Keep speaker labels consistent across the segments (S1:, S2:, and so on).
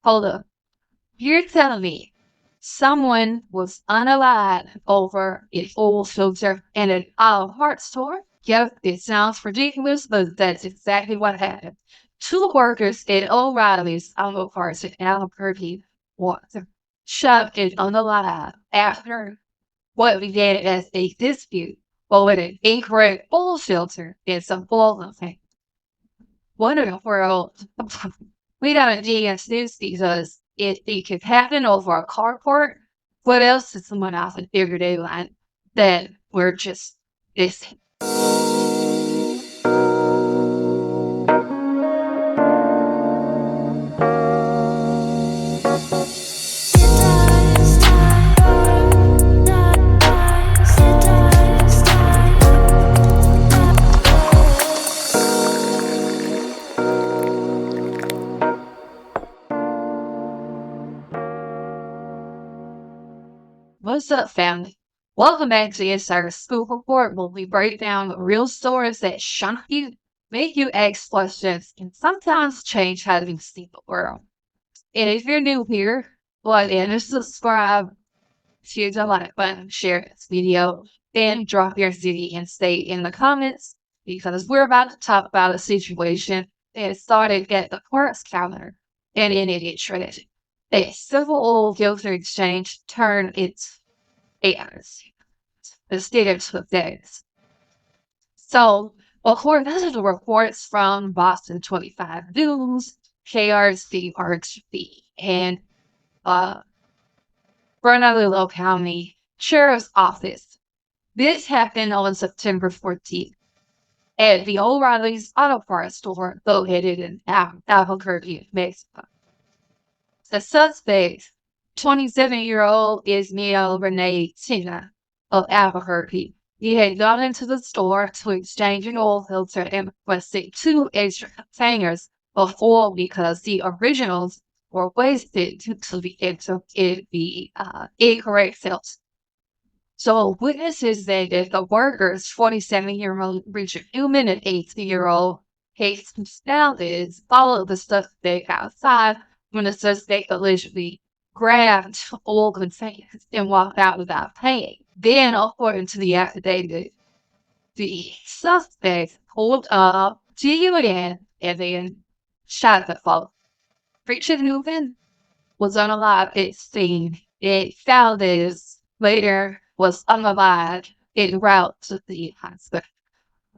S1: Hold up. You're telling me someone was unalive over a full filter in an Olive Heart store? Yep, it sounds ridiculous, but that's exactly what happened. Two workers at O'Reilly's Auto Parts in Albuquerque was shot and unalive after what began as a dispute over an incorrect full filter in some boiler tank. What in the world? We don't need this because it could happen over a carport. What else is someone else in figured out that we're just this? What's up, family? Welcome back to Insider Scoop Report, where we break down real stories that shock you, make you ask questions, and sometimes change how you see the world. And if you're new here, go ahead and subscribe, hit the like button, share this video, then drop your city and state in the comments because we're about to talk about a situation that started at the courts counter and ended in tragic. A civil oil filter exchange turned its heirs instead of took days. So, according to the reports from Boston 25 News, KRC-RHB, and uh, Bernalillo County Sheriff's Office. This happened on September 14th at the O'Reilly's Auto Parts store located in Albuquerque, Mexico. The suspect, 27-year-old Ismael Rene Tina of Albuquerque. He had gone into the store to exchange an oil filter and requested two extra containers of oil because the originals were wasted due to the incorrect filter. So witnesses said that the workers, 47-year-old Richard Newman and 18-year-old Case Gonzalez, followed the suspect outside when the suspect allegedly grabbed oil containers and walked out without paying. Then, according to the affidavit, the suspect pulled up to you again and then shot the folks. Richard Newman was unalive at scene. It Valdez later was unalive en route to the hospital.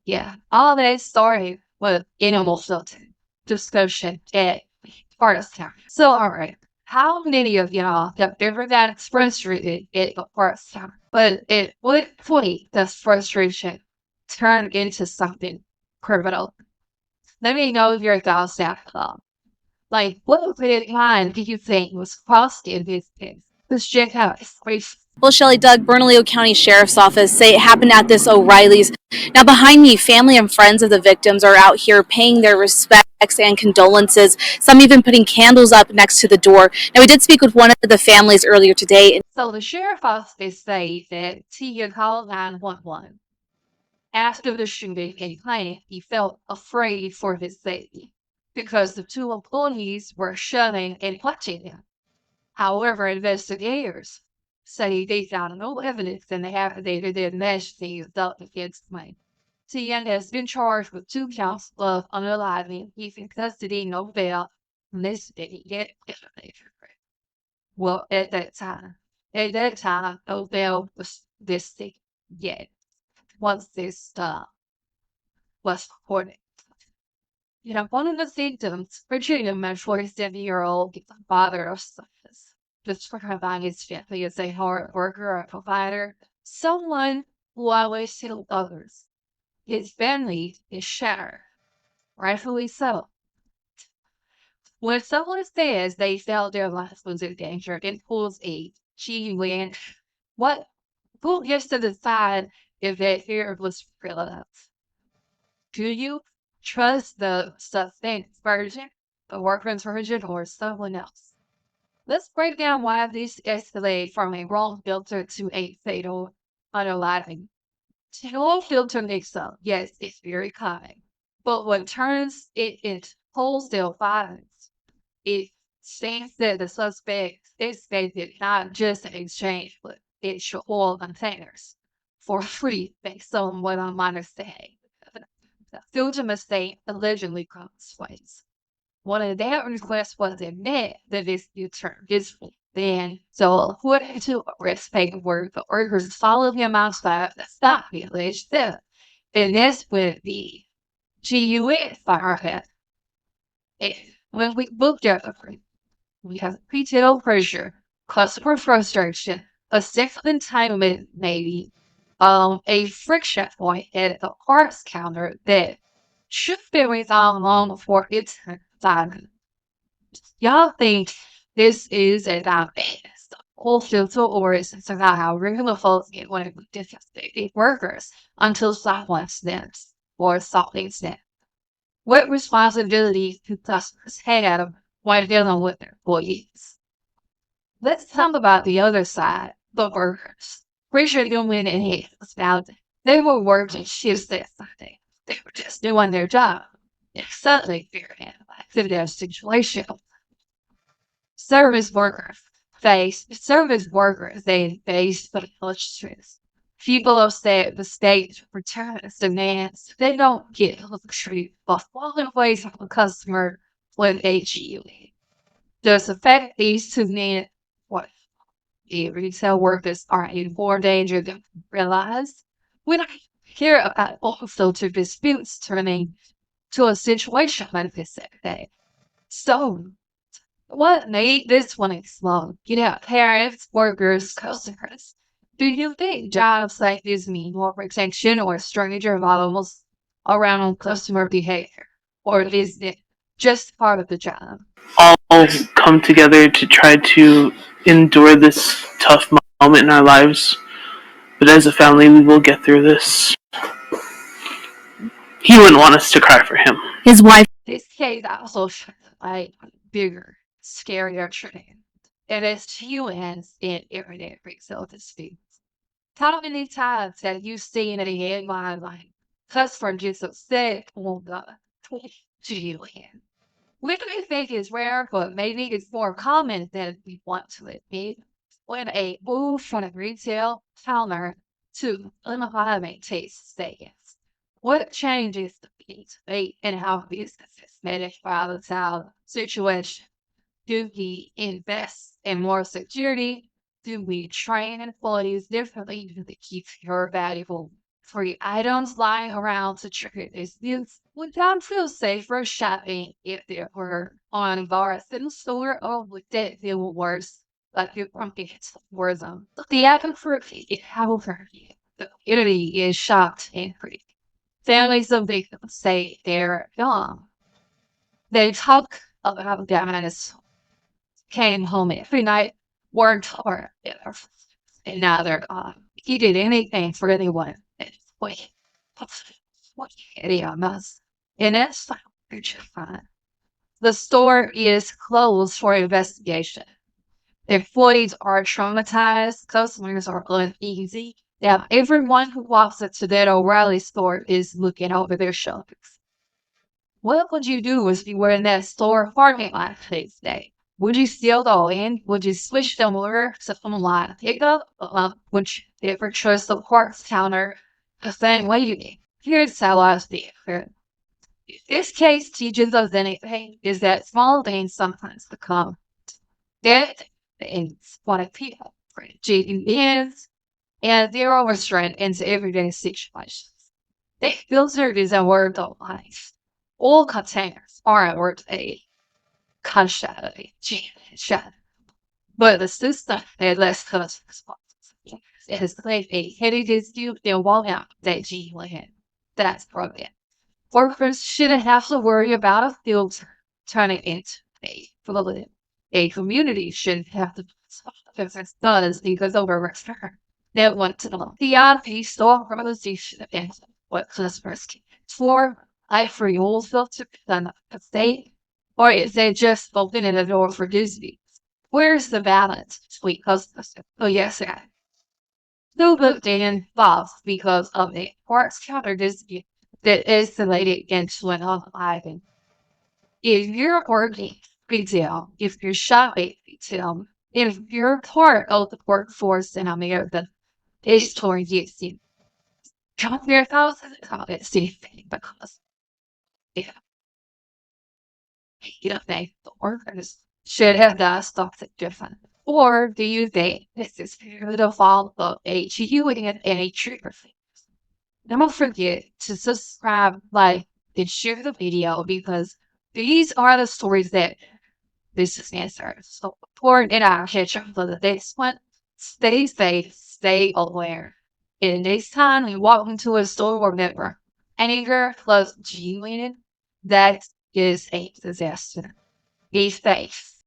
S1: Yeah, all that story was animal filter discussion at Parkstown. So, all right, how many of y'all have ever got frustrated at Parkstown? But at what point does frustration turn into something criminal? Let me know your thoughts down below. Like, what red line do you think was crossed in this case? Let's check out his brief.
S2: Well, Shelley, Doug, Bernalillo County Sheriff's Office say it happened at this O'Reilly's. Now, behind me, family and friends of the victims are out here paying their respects and condolences, some even putting candles up next to the door. Now, we did speak with one of the families earlier today.
S1: So the sheriff's office say that Tia called 911 after the shooting and claimed he felt afraid for his safety because the two employees were shoving and punching him. However, investigators say they found no evidence in the affidavit that matched the adult against claim. Tian has been charged with 2 counts of unaliving. He's in custody, no bail. This didn't get well at that time, no bail was listed yet. Once this was reported. You know, one of the symptoms for treating a 47-year-old father of sons, describing his family as a hard worker, a provider, someone who always helped others. His family is shattered, rightfully so. When someone says they felt their lives was in danger, it pulls a genuine what who gets to decide if that fear was real enough? Do you trust the suspect version, the workman's version, or someone else? Let's break down why this escalated from a wrong filter to a fatal unaliving. The wrong filter mix-up, yes, it's very common. But what turns it into wholesale violence is states that the suspect expected not just an exchange, but extra oil containers for free based on what I'm understanding. The filter mistake allegedly comes twice. One of their requests was admit that this new term is then so according to arrest paperwork, the workers followed him outside the stop village there. And this would be GUS firehead. And when we booked our we have retail pressure, customer frustration, a sense of entitlement, maybe, a friction point at the parts counter that should be resolved long before it's done. Y'all think this is a diabetes, whole filter, or is it about how regular folks get when it disrespected workers until someone snaps or something snaps? What responsibilities do customers have while dealing with their employees? Let's talk about the other side, the workers. Richard Gilman and he found they were working shifts that Sunday. They were just doing their job. It's suddenly fear analyzed their situation. Service workers they face financial stress. People upset the state returns demands they don't get luxury but falling away from the customer when they genuine. Does affect these two men what the retail workers are in more danger than we realize. When I hear about also to disputes turning to a situation like this day. So what made this one explode? You know, parents, workers, customers. Do you think jobs like this mean more protection or stranger models around customer behavior? Or is it just part of the job?
S3: All come together to try to endure this tough moment in our lives. But as a family, we will get through this. He wouldn't want us to cry for him.
S2: His wife
S1: This case also shows a bigger, scarier trend. It is humans in internet resale disputes. How many times have you seen a headline like customer gets upset on the GUN? We do think it's rare, but maybe it's more common than we want to admit. When a move from a retail counter to unemployment takes status, what changes the beat and how businesses manage volatile situation? Do we invest in more security? Do we train employees differently to keep your valuable free items lying around to trigger disputes? Would that feel safer shopping if there were on bars in the store, or would that feel worse? Like you're pumping it towards them. The atmosphere is however, the community is shocked and free. Families of victims say they're young. They talk about them as came home every night, worked hard, and now they're gone. He did anything for anyone. Wait, what idiot on us? And that's just fine. The store is closed for investigation. Employees are traumatized, customers are uneasy. Now, everyone who walks into that O'Reilly store is looking over their shoulders. What would you do if you were in that store parking lot next day? Would you still go in? Would you switch them over to online pickup? Would you ever trust the parts counter the same way you did? Here's how I see it. If this case teaches us anything, is that small things sometimes become dead things. What a people for GDPs and zero restraint into everyday situations. They filter is a word of life. All containers are worth a conscious shut. But the system that lets customers it has played a heavy dispute and won't out that G land. That's broken. Workers shouldn't have to worry about a field turning into a fluid. A community shouldn't have to business does because over return. They want to know the IP store proposition and what customers can for I for rules filter than a state, or is it just opening the door for Disney? Where's the balance between customers? Oh yes, yeah. Still booked in false because of a parts counter dispute that escalated into an unalive. If you're working victim, if you're shot a victim, if you're part of the workforce in America, is towards using your thousands of comments because if you think the workers should have done something different? Or do you think this is the fault of HUing and any truth? Don't forget to subscribe, like, and share the video because these are the stories that this is answered. So before and I catch up for the next one, stay safe, stay aware. And next time you walk into a store, remember, anger plus genuine, that is a disaster. Be safe.